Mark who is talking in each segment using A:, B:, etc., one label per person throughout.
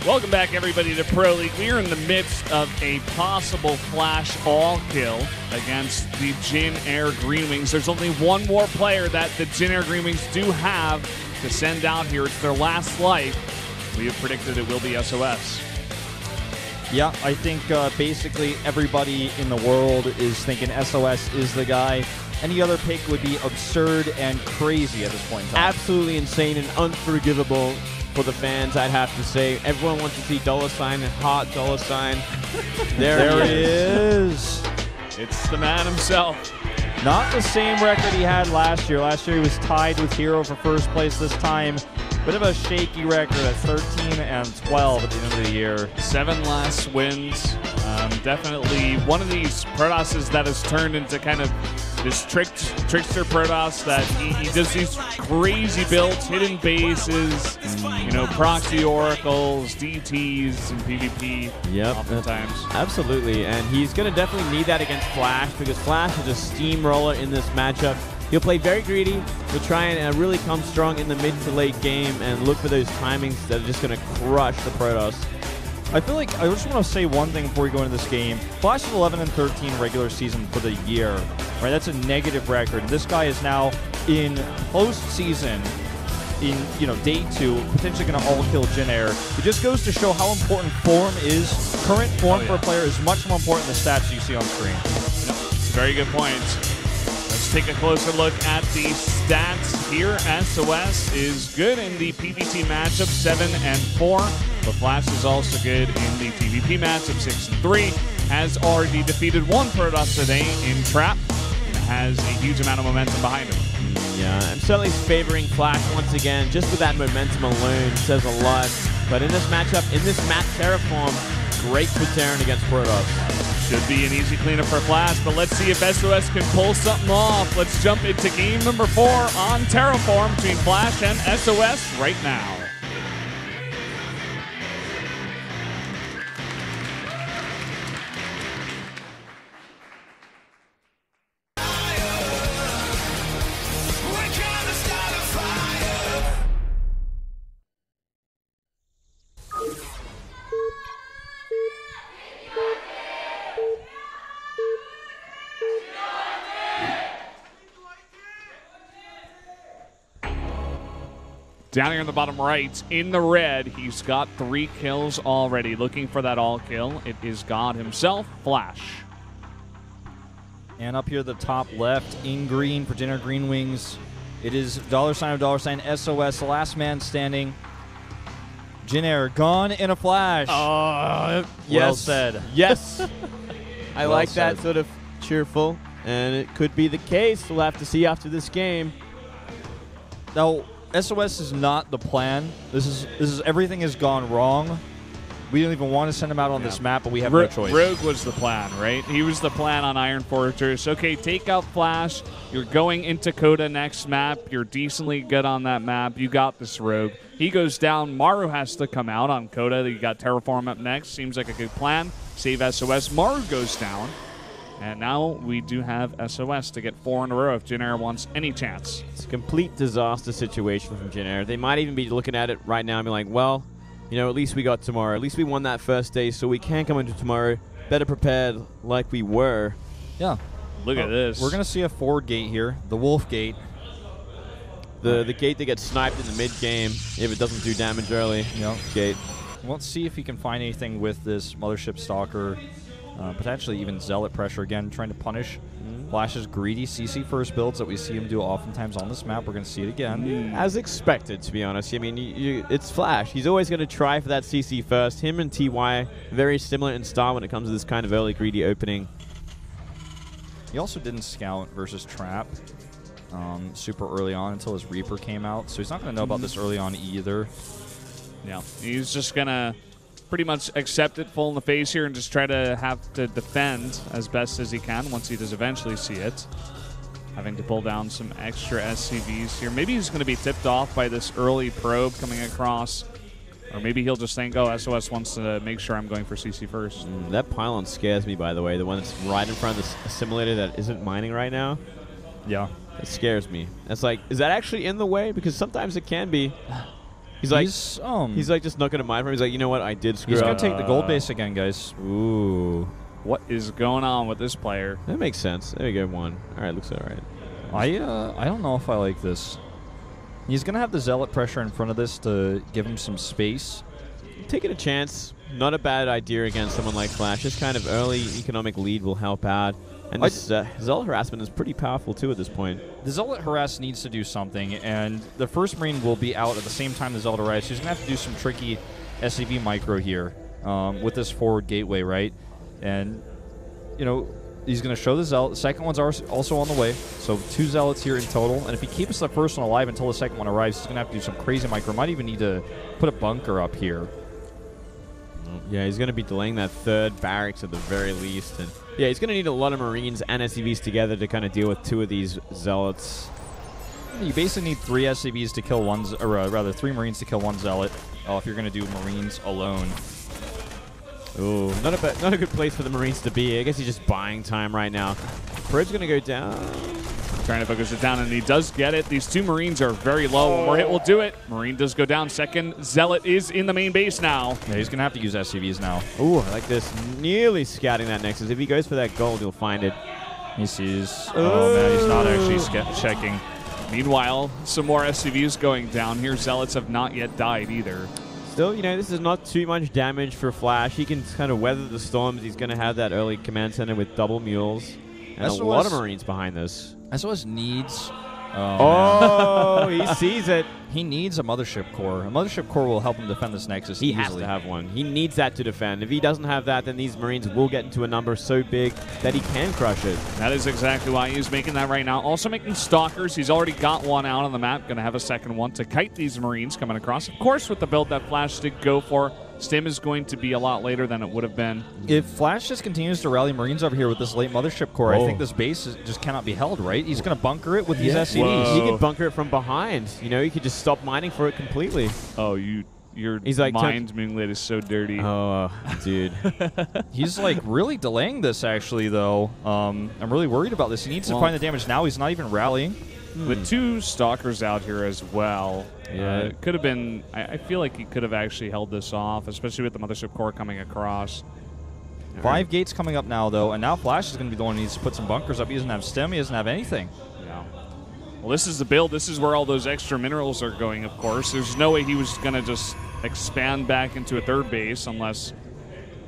A: Welcome back, everybody, to Pro League. We are in the midst of a possible Flash all kill against the Jin Air Green Wings. There's only one more player that the Jin Air Green Wings do have to send out here. It's their last life. We have predicted it will be SOS.
B: Yeah, I think basically everybody in the world is thinking SOS is the guy. Any other pick would be absurd and crazy at this point in time.
C: Absolutely insane and unforgivable for the fans, I'd have to say. Everyone wants to see $, and hot $. There he is.
A: It's the man himself.
B: Not the same record he had last year. Last year he was tied with Hero for first place. This time, bit of a shaky record at 13 and 12 at the end of the year.
A: 7 last wins. Definitely one of these Protosses that has turned into kind of this trickster Protoss that he does these crazy builds, hidden bases, you know, proxy oracles, DTs, and PvP.
C: Yep,
A: oftentimes.
C: Absolutely, and he's going to definitely need that against Flash because Flash is a steamroller in this matchup. He'll play very greedy. He'll try and really come strong in the mid to late game and look for those timings that are just going to crush the Protoss.
B: I feel like I just want to say one thing before we go into this game. Flash is 11 and 13 regular season for the year. Right, that's a negative record. This guy is now in postseason, in day 2, potentially going to all kill Jin Air. It just goes to show how important form is. Current form for a player is much more important than the stats you see on screen.
A: Very good point. Let's take a closer look at the stats here. SOS is good in the PvT matchup, 7 and 4. But Flash is also good in the PvP matchup, 6 and 3. Has already defeated one Protoss today in Trap. And has a huge amount of momentum behind him.
C: Yeah, I'm certainly favoring Flash once again. Just with that momentum alone says a lot. But in this matchup, in this map, Terraform, great for Terran against Protoss.
A: Should be an easy cleanup for Flash, but let's see if SOS can pull something off. Let's jump into game number 4 on Terraform between Flash and SOS right now. Down here in the bottom right, in the red, he's got 3 kills already. Looking for that all kill. It is God himself, Flash.
B: And up here at the top left, in green for Jin Air Green Wings, it is $$ SOS, the last man standing. Jin Air gone in a flash.
C: Yes.
B: Well said.
C: Yes. I
B: Well
C: like that
B: said.
C: sort of cheerful, and it could be the case. We'll have to see after this game.
B: Now, SOS is not the plan. This is everything has gone wrong. We don't even want to send him out on this map, but we have no choice.
A: Rogue was the plan, right? He was the plan on Iron Fortress. Okay, take out Flash. You're going into Coda next map. You're decently good on that map. You got this, Rogue. He goes down. Maru has to come out on Coda. You got Terraform up next. Seems like a good plan. Save SOS. Maru goes down. And now we do have SOS to get 4 in a row if Jin Air wants any chance.
C: It's a complete disaster situation from Jin Air. They might even be looking at it right now and be like, well, you know, at least we got tomorrow. At least we won that first day, so we can come into tomorrow better prepared like we were.
B: Yeah.
A: Look at this.
B: We're going to see a forward gate here, the Wolf Gate.
C: The gate that gets sniped in the mid-game if it doesn't do damage early.
B: Yep.
C: Gate.
B: Let's see if he can find anything with this Mothership Stalker. Potentially even Zealot pressure again, trying to punish Flash's greedy CC first builds that we see him do oftentimes on this map. We're going to see it again.
C: As expected, to be honest. I mean, it's Flash. He's always going to try for that CC first. Him and TY, very similar in style when it comes to this kind of early greedy opening.
B: He also didn't scout versus Trap super early on until his Reaper came out, so he's not going to know about this early on either.
A: Yeah, he's just going to pretty much accept it full in the face here and just try to have to defend as best as he can once he does eventually see it. Having to pull down some extra SCVs here. Maybe he's going to be tipped off by this early probe coming across. Or maybe he'll just think, oh, SOS wants to make sure I'm going for CC first.
C: That pylon scares me, by the way. The one that's right in front of the assimilator that isn't mining right now.
B: Yeah.
C: It scares me. It's like, is that actually in the way? Because sometimes it can be. He's like just not going to mind for him. He's like, you know what? I did screw up.
B: He's going to take the gold base again, guys.
C: Ooh.
A: What is going on with this player?
C: That makes sense. There we go, 1. All right, looks all right.
B: I don't know if I like this. He's going to have the Zealot pressure in front of this to give him some space.
C: Taking a chance. Not a bad idea against someone like Flash. This kind of early economic lead will help out. And this Zealot harassment is pretty powerful, too, at this point.
B: The Zealot harass needs to do something, and the first Marine will be out at the same time the Zealot harass. He's going to have to do some tricky SCV micro here with this forward gateway, right? And, you know, he's going to show the Zealot. The second one's also on the way, so 2 Zealots here in total. And if he keeps the first one alive until the second one arrives, he's going to have to do some crazy micro. Might even need to put a bunker up here.
C: Yeah, he's going to be delaying that 3rd barracks at the very least. And yeah, he's going to need a lot of Marines and SCVs together to kind of deal with 2 of these Zealots.
B: You basically need 3 SCVs to kill 1, or rather 3 Marines to kill 1 Zealot if you're going to do Marines alone.
C: Ooh, not a good place for the Marines to be. I guess he's just buying time right now. Probe's going to go down.
A: Trying to focus it down, and he does get it. These 2 Marines are very low. One more hit will do it. Marine does go down. Second Zealot is in the main base now.
B: Yeah, he's going to have to use SCVs now.
C: Ooh, I like this. Nearly scouting that Nexus. If he goes for that gold, he'll find it.
B: He sees. Oh, man, he's not actually checking.
A: Meanwhile, some more SCVs going down here. Zealots have not yet died either.
C: Still, you know, this is not too much damage for Flash. He can kind of weather the storms. He's going to have that early command center with double mules. And a lot of Marines behind this.
B: SOS needs...
C: Oh, he sees it.
B: He needs a Mothership Core. A Mothership Core will help him defend this Nexus
C: He
B: easily.
C: has to have one. He needs that to defend. If he doesn't have that, then these Marines will get into a number so big that he can crush it.
A: That is exactly why he's making that right now. Also making Stalkers. He's already got one out on the map. Going to have a second one to kite these Marines coming across. Of course, with the build that Flash did go for, Stim is going to be a lot later than it would have been.
B: If Flash just continues to rally Marines over here with this late Mothership Core, I think this base just cannot be held, right? He's going to bunker it with these SCVs.
C: Whoa. He could bunker it from behind. You know, he could just stop mining for it completely.
A: Oh, your mind moonlit is so dirty.
C: Oh, dude.
B: He's like really delaying this actually, though. I'm really worried about this. He needs to find the damage now. He's not even rallying.
A: With 2 Stalkers out here as well.
C: Yeah.
A: It could have been... I feel like he could have actually held this off, especially with the Mothership Core coming across.
B: 5 gates coming up now, though, and now Flash is going to be the one who needs to put some bunkers up. He doesn't have Stim. He doesn't have anything.
A: Yeah. Well, this is the build. This is where all those extra minerals are going, of course. There's no way he was going to just expand back into a 3rd base unless...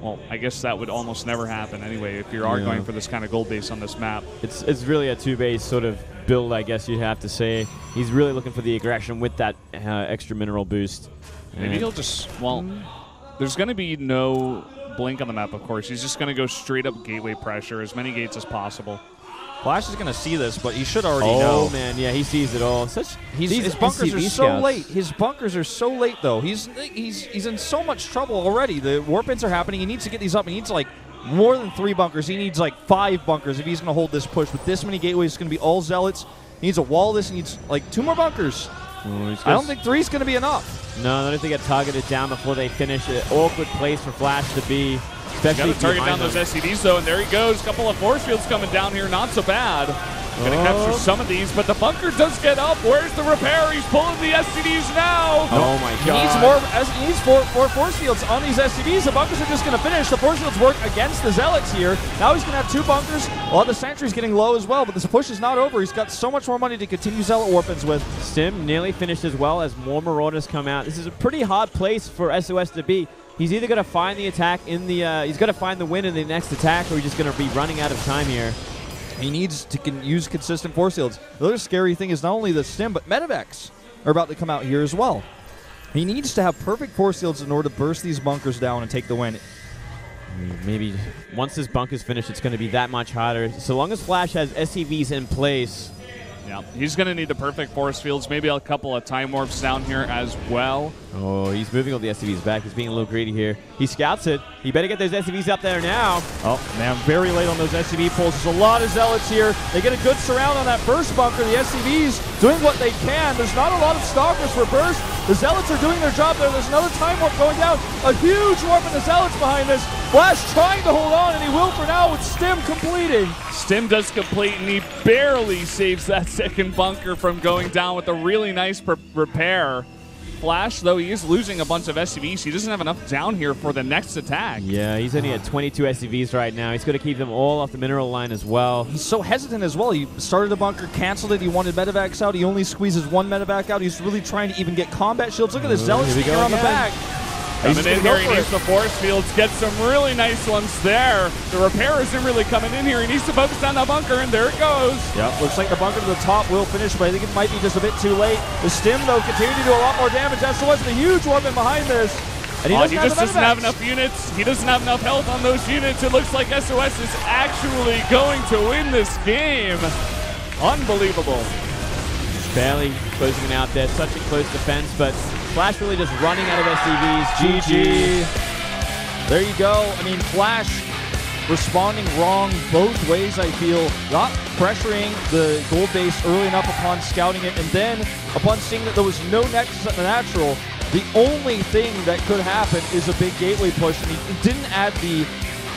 A: Well, I guess that would almost never happen anyway if you are going for this kind of gold base on this map.
C: It's really a 2-base sort of build, I guess you'd have to say. He's really looking for the aggression with that extra mineral boost.
A: Maybe he'll just... Well, there's going to be no blink on the map, of course. He's just going to go straight up gateway pressure, as many gates as possible.
B: Flash is going to see this, but he should already know.
C: Oh, man, yeah, he sees it all.
B: His bunkers are so late. His bunkers are so late, though. He's in so much trouble already. The warp-ins are happening. He needs to get these up. He needs, like, more than 3 bunkers. He needs, like, 5 bunkers if he's going to hold this push. With this many gateways, it's going to be all Zealots. He needs a wall this. He needs, like, 2 more bunkers. I don't think 3 is going to be enough.
C: No, not if they get targeted down before they finish it. Awkward place for Flash to be.
A: Got to target down those SCVs, though, and there he goes. A couple of force fields coming down here. Not so bad. Going to capture some of these, but the bunker does get up. Where's the repair? He's pulling the SCVs now.
C: Oh, my God.
B: He needs more force fields on these SCVs. The bunkers are just going to finish. The force fields work against the Zealots here. Now he's going to have 2 bunkers. Well, the Sentry's getting low as well, but this push is not over. He's got so much more money to continue Zealot warp-ins with.
C: Stim nearly finished as well as more Marauders come out. This is a pretty hard place for SOS to be. He's either going to find the attack in the, he's going to find the win in the next attack, or he's just going to be running out of time here.
B: He needs to use consistent force fields. The other scary thing is not only the Stim, but Medivacs are about to come out here as well. He needs to have perfect force fields in order to burst these bunkers down and take the win.
C: Maybe once this bunker's finished, it's going to be that much harder. So long as Flash has SCVs in place.
A: Yeah, he's going to need the perfect force fields, maybe a couple of time warps down here as well.
C: Oh, he's moving all the SCVs back. He's being a little greedy here. He scouts it. He better get those SCVs up there now.
B: Oh, man, very late on those SCV pulls. There's a lot of Zealots here. They get a good surround on that first bunker. The SCVs doing what they can. There's not a lot of Stalkers for burst. The Zealots are doing their job there. There's another time warp going down. A huge warp in the Zealots behind this. Flash trying to hold on, and he will for now with Stim completing.
A: Stim does complete, and he barely saves that second bunker from going down with a really nice repair. Flash, though, he is losing a bunch of SCVs. He doesn't have enough down here for the next attack.
C: Yeah, he's only at 22 SCVs right now. He's got to keep them all off the mineral line as well.
B: He's so hesitant as well. He started a bunker, canceled it. He wanted medevacs out. He only squeezes one medevac out. He's really trying to even get combat shields. Look at this Zealot
C: here we
B: sneaking
C: go
B: around the
C: again.
B: back.
A: Coming in here, he needs the force fields, get some really nice ones there. The repair isn't really coming in here. He needs to focus on that bunker, and there it goes.
B: Yep, looks like the bunker to the top will finish, but I think it might be just a bit too late. The stim, though, continuing to do a lot more damage. SOS, the huge weapon behind this. And
A: He just doesn't have enough units. He doesn't have enough health on those units. It looks like SOS is actually going to win this game. Unbelievable.
C: Barely closing it out there. Such a close defense, but Flash really just running out of SCVs.
B: GG. There you go. I mean, Flash responding wrong both ways, I feel. Not pressuring the gold base early enough upon scouting it, and then upon seeing that there was no nexus at the natural, the only thing that could happen is a big gateway push, and he didn't add the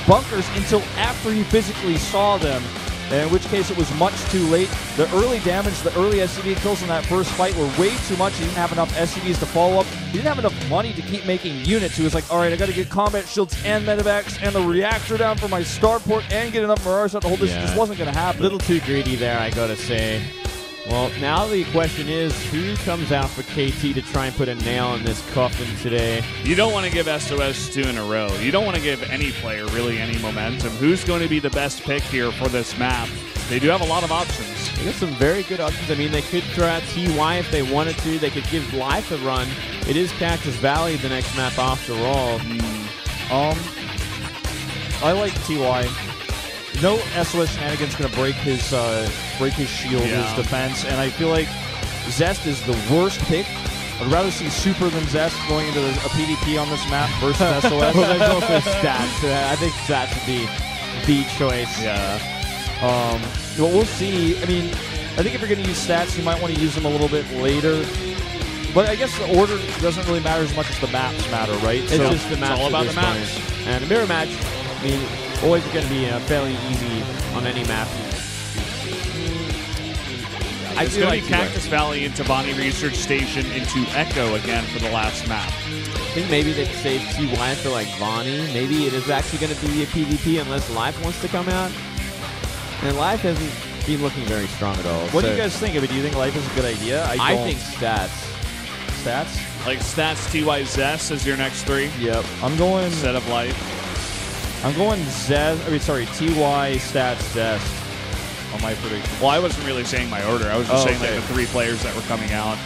B: bunkers until after he physically saw them, in which case it was much too late. The early damage, the early SCV kills in that first fight were way too much. He didn't have enough SCVs to follow up. He didn't have enough money to keep making units. He was like, all right, I got to get combat shields and medevacs and the reactor down for my starport and get enough Mirage out to hold this. This wasn't going to happen.
C: A little too greedy there, I got to say. Well, now the question is, who comes out for KT to try and put a nail in this coffin today?
A: You don't want to give SOS 2 in a row. You don't want to give any player really any momentum. Who's going to be the best pick here for this map? They do have a lot of options.
C: They got some very good options. I mean, they could throw out TY if they wanted to. They could give Life a run. It is Cactus Valley, the next map after all.
B: I like TY. No SOS shenanigans going to break his shield, his defense, and I feel like Zest is the worst pick. I'd rather see Super than Zest going into a PvP on this map versus SOS.
C: Well, there's also stats. I think stats would be the choice.
A: Yeah.
B: Well, we'll see. I mean, I think if you're going to use stats, you might want to use them a little bit later. But I guess the order doesn't really matter as much as the maps matter, right?
C: It's just the maps.
A: It's all about the maps.
C: And a mirror match, I mean, always going to be fairly easy on any map.
A: It's going to be Cactus Valley into Bonnie Research Station into Echo again for the last map.
C: I think maybe they could save TY for like Bonnie. Maybe it is actually going to be a PvP unless Life wants to come out. And Life hasn't been looking very strong at all.
B: What do you guys think of it? Do you think Life is a good idea?
C: I think stats.
B: Stats?
A: Like stats, TY, Zest as your next three.
B: Yep. I'm going
A: Instead of Life.
B: I'm going Zest. I mean, sorry, TY, stats, Zest on my prediction.
A: Well, I wasn't really saying my order. I was just saying like
B: okay.
A: the three players that were coming out.